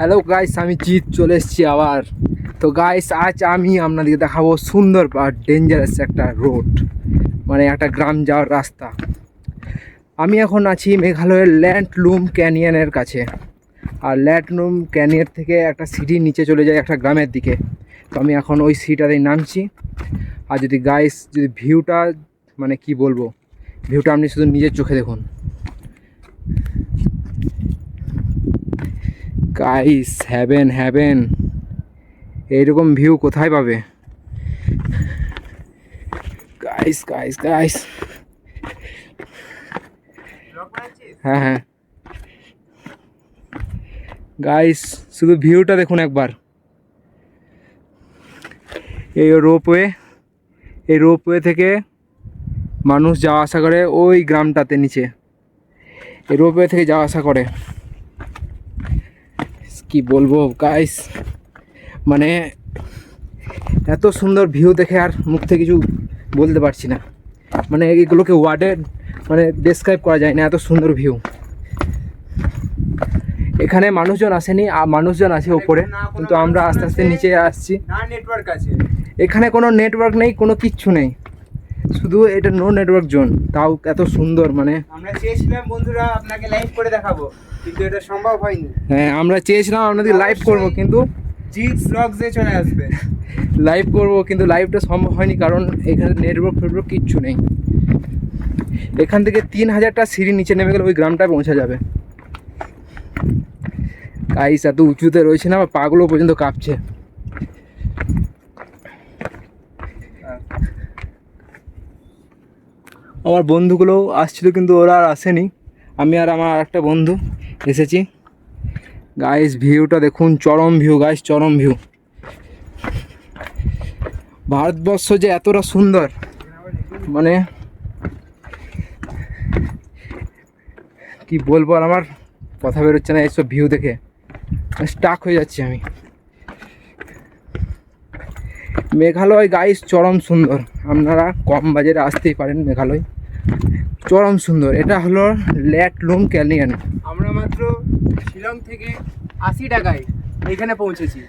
Hello guys, আমি জিৎ চলে এসেছি আবার। তো গাইস, আজ আমি আপনাদেরকে দেখাবো সুন্দর আর ডেঞ্জারাস একটা রোড, মানে একটা গ্রাম যাওয়ার রাস্তা। আমি এখন আছি মেঘালয়ের ল্যান্ডলুম ক্যানিয়নের কাছে। আর ল্যান্ডলুম ক্যানিয়ন থেকে একটা সিঁড়ি নিচে চলে যায় একটা গ্রামের দিকে। তো আমি এখন ওই সিঁড়িটাতেই নামছি। আর যদি গাইস, যদি ভিউটা, মানে কি বলবো, ভিউটা আপনি শুধু নিজের চোখে দেখুন। গাইস, হ্যাভেন এইরকম ভিউ কোথায় পাবে? গাইস গাইস গাইস হ্যাঁ গাইস, শুধু ভিউটা দেখুন একবার। এই রোপওয়ে থেকে মানুষ যাওয়া আসা করে ওই গ্রামটাতে নিচে। এই রোপওয়ে থেকে যাওয়া আসা করে। কি বলবো গাইস, মানে এত সুন্দর ভিউ দেখে আর মুখ থেকে কিছু বলতে পারছি না। মানে এগুলোকে ওয়ার্ডে মানে ডেসক্রাইব করা যায় না, এত সুন্দর ভিউ। এখানে মানুষজন আসেনি, মানুষজন আছে ওপরে, কিন্তু আমরা আস্তে আস্তে নিচে আসছি। নেটওয়ার্ক আছে এখানে কোনো নেটওয়ার্ক নেই, কোনো কিচ্ছু নেই, শুধু এটা নো নেটওয়ার্ক জোন। তাও এত সুন্দর, মানে আমরা চেয়েছিলাম বন্ধুরা আপনাকে লাইভ করে দেখাবো, কিন্তু এটা সম্ভব হয়নি। হ্যাঁ, আমরা চেয়েছিলাম আপনাদের লাইভ করব, কিন্তু জিৎ ব্লগসে চলে আসবে। লাইভ করব, কিন্তু লাইভটা সম্ভব হয়নি, কারণ এখানে নেটওয়ার্ক কিচ্ছু নেই। এখান থেকে 3000টা সিঁড়ি নিচে নেমে গেলে ওই গ্রামটায় পৌঁছা যাবে। গাইস, এত উঁচুতে রয়েছে না, আমার পাগুলো পর্যন্ত কাঁপছে। আমার বন্ধুগুলো আসছিল, কিন্তু ওরা আর আসেনি। আমি আর আমার একটা বন্ধু এসেছি। গাইস, ভিউটা দেখুন, চরম ভিউ গাইস, চরম ভিউ। ভারতবর্ষ যে এতটা সুন্দর, মানে কি বলবো, আর আমার কথা বেরোচ্ছে না এইসব ভিউ দেখে, স্টাক হয়ে যাচ্ছি আমি। মেঘালয় গাইস চরম সুন্দর, আপনারা কম বাজেটে আসতেই পারেন। মেঘালয় চরম সুন্দর। এটা হলো ল্যান্ডলুম ক্যানিয়ন। আমরা মাত্র শিলং থেকে 80 টাকায় এখানে পৌঁছেছি।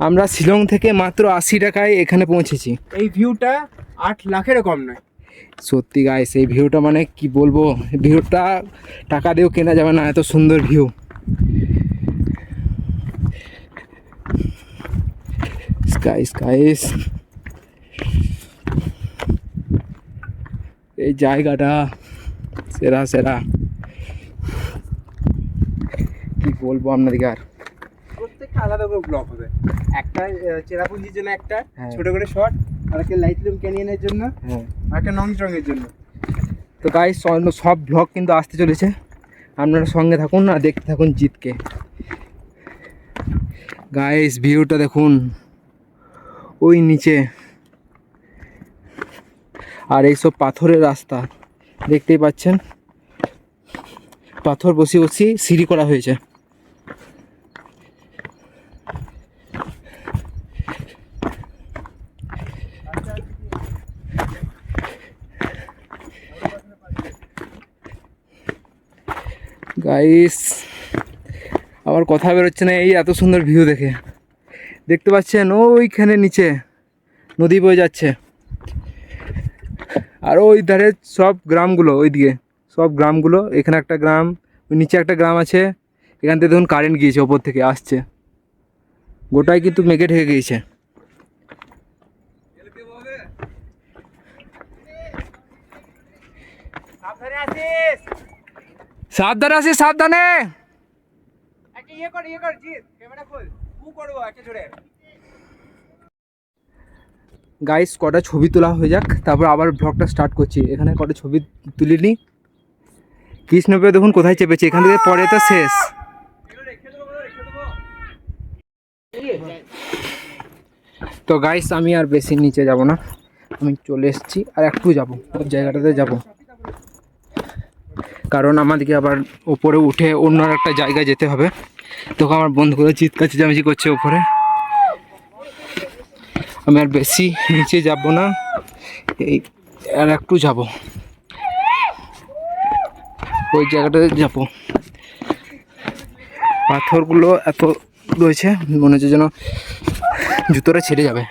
আমরা শিলং থেকে মাত্র 80 টাকায় এখানে পৌঁছেছি। এই ভিউটা 8 লাখেরও কম নয়। সত্যি গাইস, এই ভিউটা মানে কি বলবো, ভিউটা টাকা দিয়েও কেনা যাবে না, এত সুন্দর ভিউ। গাইস, এই জায়গাটা সেরা কি বলবো আপনাদেরকে। আর প্রত্যেকটা আলাদা করে ব্লগ হবে। একটা চেরাপুঞ্জির জন্য একটা হ্যাঁ। ছোট করে শর্ট, আর একটা লাইটলুম ক্যানিয়নের জন্য, হ্যাঁ, আর একটা নংট্রংয়ের জন্য। তো গাইস, সব ব্লগ কিন্তু আসতে চলেছে, আপনারা সঙ্গে থাকুন আর দেখতে থাকুন জিতকে। গাইস, ভিউটা দেখুন ওই নিচে, আর এইসব পাথরের রাস্তা দেখতেই পাচ্ছেন। পাথর বসিয়ে সিঁড়ি করা হয়েছে। গাইস, আবার কথা বেরোচ্ছে না এই এত সুন্দর ভিউ দেখে। দেখতে পাচ্ছেন ওইখানে নিচে নদী বয়ে যাচ্ছে, আর ওই ধারে সব গ্রামগুলো, ওইদিকে সব গ্রামগুলো। এখানে একটা গ্রাম, ওই নিচে একটা গ্রাম আছে। এখান থেকে দেখুন কারেন্ট গিয়েছে, ওপর থেকে আসছে, গোটাই কিন্তু মেঘে ঢেকে গিয়েছে। সাবধানে আসিস, সাবধানে। একটা ইয়ে কর জিৎ, ক্যামেরা খোল, করবো একটা জোরে। গাইস, কটা ছবি তোলা হয়ে যাক, তারপর আবার ব্লগটা স্টার্ট করছি। এখানে কটা ছবি তুলিনি। কৃষ্ণপে দেখুন কোথায় চেপেছে, এখান থেকে পরে তো শেষ। তো গাইস, আমি আর বেশি নিচে যাব না, আমি চলে এসেছি। আর একটু যাবো ওই জায়গাটাতে যাব, কারণ আমাদেরকে আবার ওপরে উঠে অন্য একটা জায়গায় যেতে হবে। তখন আমার বন্ধুগুলো চিৎকার চেঁচামেচি করছে ওপরে। আমি আর বেশি নিচে যাব না, এই আর একটু যাব, ওই জায়গাটাতে যাব। পাথরগুলো এত রয়েছে, মনে হচ্ছে যেন জুতোটা ছেড়ে যাবে।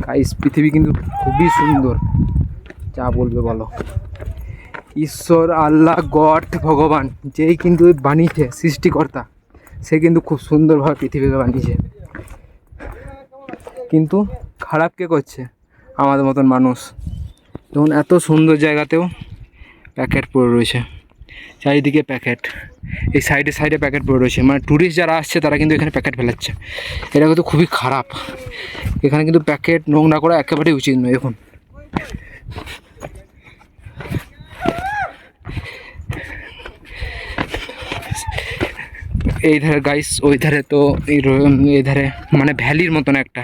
গাইস পৃথিবী কিন্তু খুবই সুন্দর, যা বলবে বলো। ঈশ্বর, আল্লাহ, গড, ভগবান যেই কিন্তু বানিয়েছে, সৃষ্টিকর্তা, সে কিন্তু খুব সুন্দরভাবে পৃথিবীকে বানিয়েছে। কিন্তু খারাপ কে করছে? আমাদের মতন মানুষ। যেমন এত সুন্দর জায়গাতেও প্যাকেট পড়ে রয়েছে, চারিদিকে প্যাকেট, এই সাইডে সাইডে প্যাকেট পড়ে রয়েছে। মানে ট্যুরিস্ট যারা আসছে তারা কিন্তু এখানে প্যাকেট ফেলাচ্ছে, এটা কিন্তু খুবই খারাপ। এখানে কিন্তু প্যাকেট নোংরা করা একেবারেই উচিত নয়। এখন এই ধারে গাইস, ওই ধারে তো এই ধারে মানে ভ্যালির মতন একটা,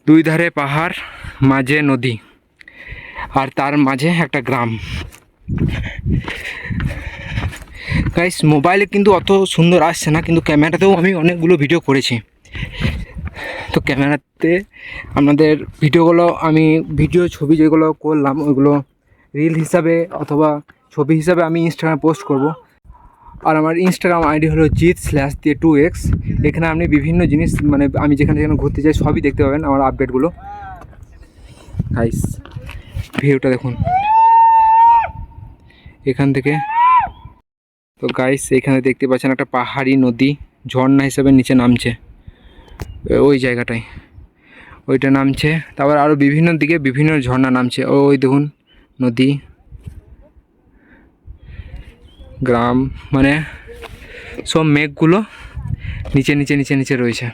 দুই ধারে পাহাড়, মাঝে নদী, আর তার মাঝে একটা গ্রাম। গাইস মোবাইলে কিন্তু অত সুন্দর আসছে না, কিন্তু ক্যামেরাতেও আমি অনেকগুলো ভিডিও করেছি। তো ক্যামেরাতে আমাদের ভিডিওগুলো, আমি ছবি যেগুলো করলাম ওইগুলো রিল হিসাবে অথবা ছবি হিসাবে আমি ইনস্টাগ্রামে পোস্ট করব। আর আমার ইনস্টাগ্রাম আইডি হলো জিৎ/2x। এখানে আপনি বিভিন্ন জিনিস, মানে আমি যেখানে যেখানে ঘুরতে যাই সবই দেখতে পাবেন, আমার আপডেটগুলো। গাইস ভিউটা দেখুন এখান থেকে। তো গাইস এখানে দেখতে পাচ্ছেন একটা পাহাড়ি নদী ঝর্ণা হিসেবে নিচে নামছে, ওই জায়গাটায় ওইটা নামছে। তারপর আরও বিভিন্ন দিকে বিভিন্ন ঝর্ণা নামছে, ওই দেখুন নদী, গ্রাম, মানে সব মেঘগুলো নিচে নিচে নিচে নিচে রয়েছে।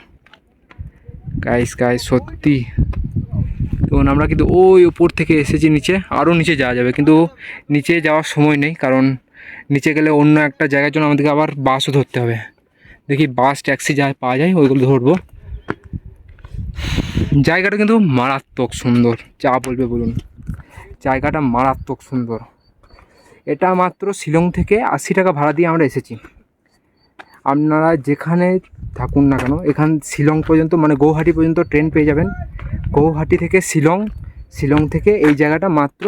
গাইস সত্যি। এবং আমরা কিন্তু ওই উপর থেকে এসেছি নিচে, আরও নিচে যাওয়া যাবে, কিন্তু নিচে যাওয়ার সময় নেই, কারণ নিচে গেলে অন্য একটা জায়গার জন্য আমাদেরকে আবার বাসও ধরতে হবে। দেখি বাস ট্যাক্সি যা পাওয়া যায় ওইগুলো ধরবো। জায়গাটা কিন্তু মারাত্মক সুন্দর, যা বলবে বলুন, জায়গাটা মারাত্মক সুন্দর। এটা মাত্র শিলং থেকে 80 টাকা ভাড়া দিয়ে আমরা এসেছি। আপনারা যেখানে থাকুন না কেন, এখান শিলং পর্যন্ত মানে গৌহাটি পর্যন্ত ট্রেন পেয়ে যাবেন। গৌহাটি থেকে শিলং, শিলং থেকে এই জায়গাটা মাত্র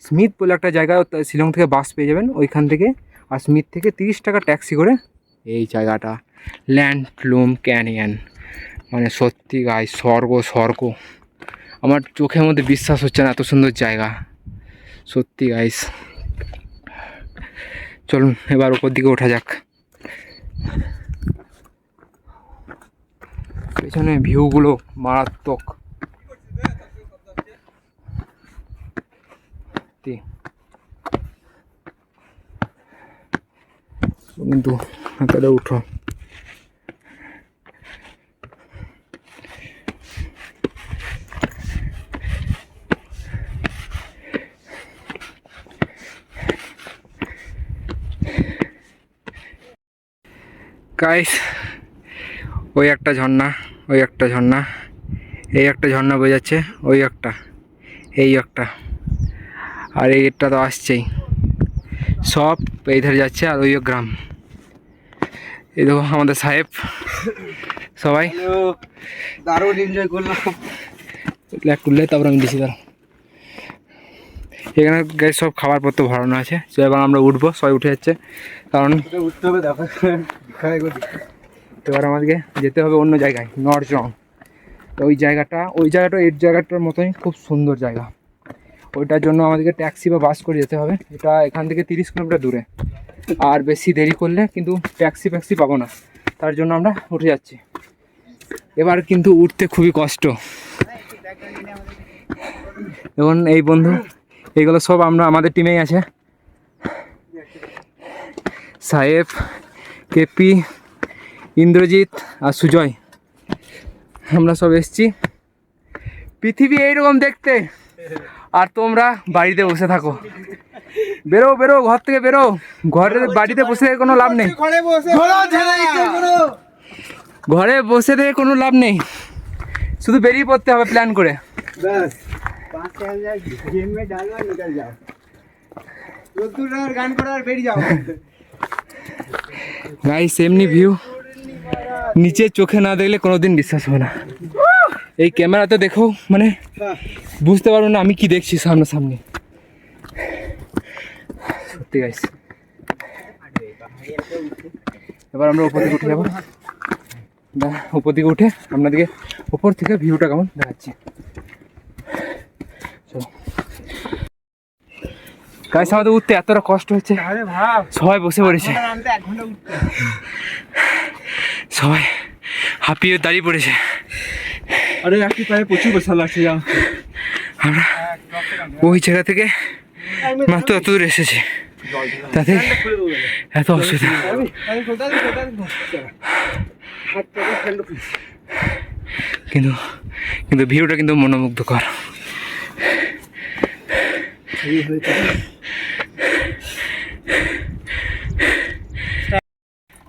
স্মিথ বলে একটা জায়গা, শিলং থেকে বাস পেয়ে যাবেন ওইখান থেকে। আর স্মিথ থেকে 30 টাকা ট্যাক্সি করে এই জায়গাটা ল্যান্ডলুম ক্যানিয়ন, মানে সত্যি গাইস স্বর্গ স্বর্গ। আমার চোখের মধ্যে বিশ্বাস হচ্ছে না, এত সুন্দর জায়গা সত্যি গাইস। চলুন এবার উপর দিকে ওঠা যাক। পেছনে ভিউগুলো মারাত্মক। কিন্তু তাহলে উঠো। গাইস ওই একটা ঝর্ণা, ওই একটা ঝর্ণা, এই একটা ঝর্ণা বয়ে যাচ্ছে, ওই একটা, এই একটা, আর এইটা তো আসছেই, সব এই ধারে যাচ্ছে। আর ওই গ্রাম, এই দেখো আমাদের সাহেব, সবাই দারুণ এনজয় করলাম। তুললে তারপর আমি দিচ্ছি। দাঁড়া, এখানে গাইস সব খাবার পত্র ভরানো আছে। তো এবার আমরা উঠবো, সবাই উঠে যাচ্ছে, কারণ উঠতে হবে। দেখো এবার আমাদেরকে যেতে হবে অন্য জায়গায়, নর্থজং। তো ওই জায়গাটা এই জায়গাটার মতোই খুব সুন্দর জায়গা। ওইটার জন্য আমাদেরকে ট্যাক্সি বা বাস করে যেতে হবে। এটা এখান থেকে 30 কিলোমিটার দূরে, আর বেশি দেরি করলে কিন্তু ট্যাক্সি পাবো না, তার জন্য আমরা উঠে যাচ্ছি। এবার কিন্তু উঠতে খুবই কষ্ট। এবং এই বন্ধু, এইগুলো সব আমাদের টিমেই আছে, সাহেব, কেপি, ইন্দ্রজিৎ আর সুজয়। আমরা সব এসছি পৃথিবী এইরকম দেখতে, আর তোমরা বাড়িতে বসে থাকো। বেরো ঘর থেকে বেরো, বাড়িতে বসে থেকে কোনো লাভ নেই, ঘরে বসে থেকে কোনো লাভ নেই, শুধু বেরিয়ে পড়তে হবে প্ল্যান করে। গাইস এমনি ভিউ নিচে চোখে না দেখলে কোনোদিন বিশ্বাস হবে না। এই ক্যামেরাতে দেখো, মানে বুঝতে পারবো না আমি কি দেখছি সামনাসামনি। সত্যি গাইস, এবার আমরা উপর দিকে উঠে যাবো। উপর দিকে উঠে আপনাদেরকে উপর থেকে ভিউটা কেমন দেখাচ্ছি। চলো গাইস, আমাদের উঠতে এতটা কষ্ট হচ্ছে, সবাই বসে পড়েছে, সবাই হাঁপিয়ে দাঁড়িয়ে পড়েছে। আরে একটি পায়ে প্রচুর বসা লাগছে। আমরা ওই জায়গা থেকে মাত্র এত দূর এসেছি, তাতে এত অসুবিধা। কিন্তু কিন্তু ভিউটা কিন্তু মনোমুগ্ধকর।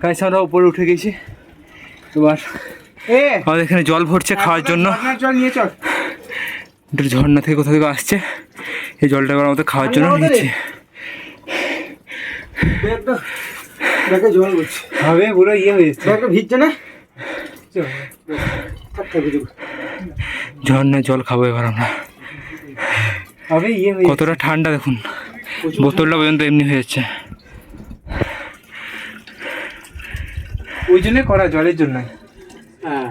গাইস, আমরা উপরে উঠে গেছি। এবার আমাদের এখানে জল ভরছে খাওয়ার জন্য। জল নিয়ে চল। এটা ঝর্ণা থেকে কোথা থেকে আসছে, এই জলটা এবার আমাদের খাওয়ার জন্য নিচ্ছি। জল বলছি হবে পুরো ইয়ে হয়েছে, ভিজছে না? ঝর্ণার জল খাবো এবার আমরা। হবে ইয়ে কতটা ঠান্ডা দেখুন, বোতলটা পর্যন্ত এমনি হয়ে যাচ্ছে। ওই জন্যই করা, জলের জন্য। হ্যাঁ,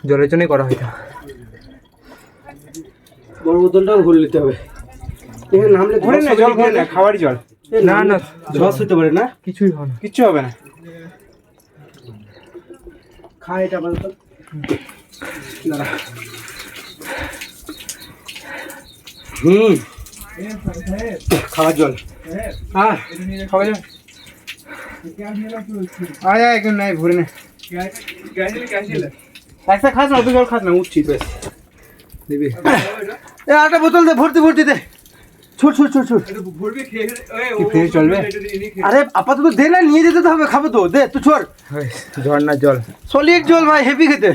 জলের জন্যই করা হয়তো। বড় বোতলটাও ভরে নিতে হবে। এখানে নামলে ভরে না, জল ভরে না, খাবারই জল। না না, জল হতে পারে না, কিছুই হবে না, কিচ্ছু হবে না। খা এটা বলতো দাঁড়া। খাবার জল, হ্যাঁ খাবার জল। আয় আয়, এখন নাই ভরে না। একটা খাস না, অত জল খাস না, উঠছি বেশ দিবি। একটা বোতল দে, ভর্তি ভর্তি দে। ছোট ছোট ছোট ছোট ফের চলবে। আরে আপাতত দে না, নিয়ে যেতে তো হবে, খাবো তো, দে তুই ছোট। ঝর্ণার জল, সলিড জল ভাই, হেভি খেতে,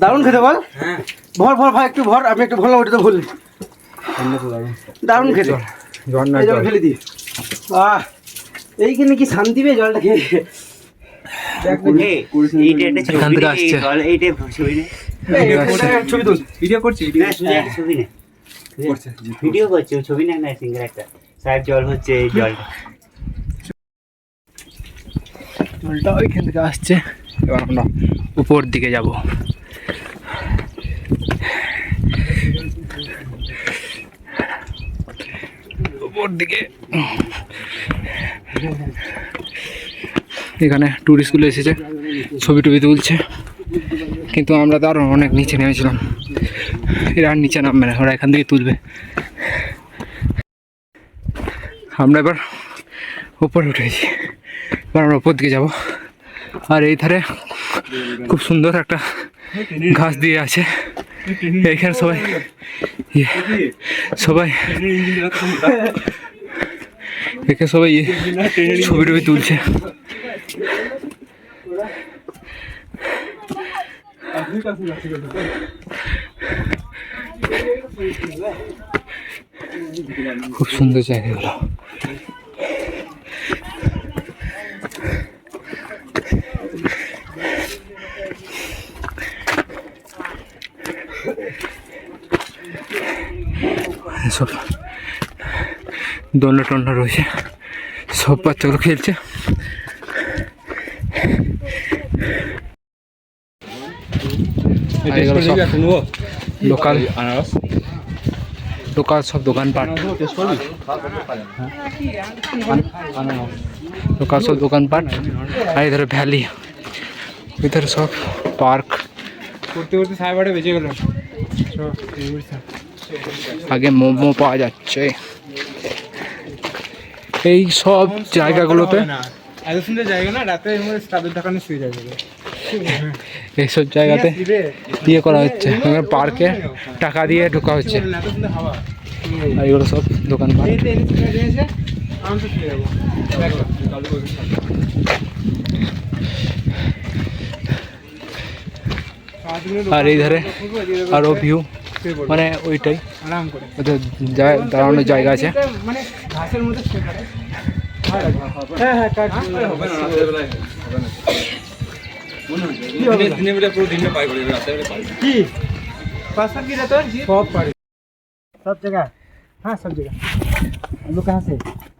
দারুণ খেতে। বল ভর ভর ভাই, একটু ভর, আমি একটু ভরলাম, ওটা তো ভরলি। দারুণ খেতে, ঝর্ণার জল জল ফেলে দি। বাহ, এইখানে কি শান্তি পেয়ে জলটা খেয়ে। এখান থেকে আসছে। ছবি তুল, ভিডিও করছি, ছবি না, ভিডিও করছে, ছবি না, না সিঙ্গেল একটা সাহেব জল হচ্ছে, এই জলটা জলটা ওইখান থেকে আসছে। এবার আমরা উপর দিকে যাব। উপর দিকে এখানে টুরিস্টগুলো এসেছে, ছবি টবি তুলছে, কিন্তু আমরা তো আরও অনেক নিচে নেমেছিলাম। এরা আর নিচে নামবে না, ওরা এখান থেকে তুলবে। আমরা এবার উপরে উঠেছি, এবার আমরা উপর দিকে যাব। আর এই ধারে খুব সুন্দর একটা ঘাস দিয়ে আছে, এইখানে সবাই সবাই এখানে সবাই ছবি টবি তুলছে। খুব সুন্দর জায়গাগুলো। সব দোলনা টোলনা রয়েছে, সব বাচ্চাগুলো খেলছে। লোকাল লোকাল সব দোকানপাট, লোকাল সব দোকানপাট। আর ইধারে ভ্যালি, ইধারে সব পার্ক। করতে করতে সাড়ে বারোটা বেজে গেল। আগে মোমো পাওয়া যাচ্ছে এই সব জায়গাগুলোতে। এত সুন্দর জায়গা না, রাতে তাদের দোকানে শুয়ে যাবে। এইসব জায়গাতে ইয়ে করা হচ্ছে, পার্কে টাকা দিয়ে ঢোকা হচ্ছে। আর এগুলো সব দোকানপাট। আর এই ধারে আরো ভিউ, মানে ওইটাই আরাম করে ওদের দাঁড়ানোর জায়গা আছে। মানে ঘাসের মধ্যে হ্যাঁ হ্যাঁ কাট কি पसंद की रहता है जी सब पारे सब जगह हाँ सब जगह हम लोग कहाँ से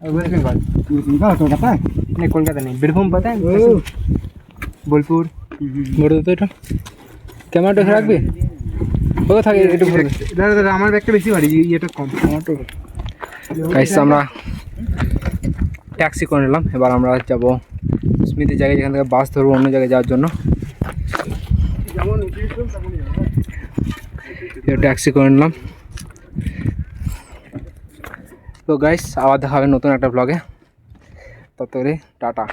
वेस्ट बंगाल कोलकाता नहीं कोलकाता नहीं बीरभूम पता है बोलपुर ভরে তো এটা ক্যামেরাটা রাখবে কোথা থাকে একটু ভরে দে দাদা দাদা আমার ব্যাগটা বেশি ভারী এটা কম টমেটো গাইস আমরা ট্যাক্সি করে নিলাম এবার আমরা যাব স্মৃতি জায়গায় যেখান থেকে বাস ধরবো অন্য জায়গায় যাওয়ার জন্য ট্যাক্সি করে নিলাম তো গাইস আবার দেখা হবে নতুন একটা ব্লগে ততক্ষণে টাটা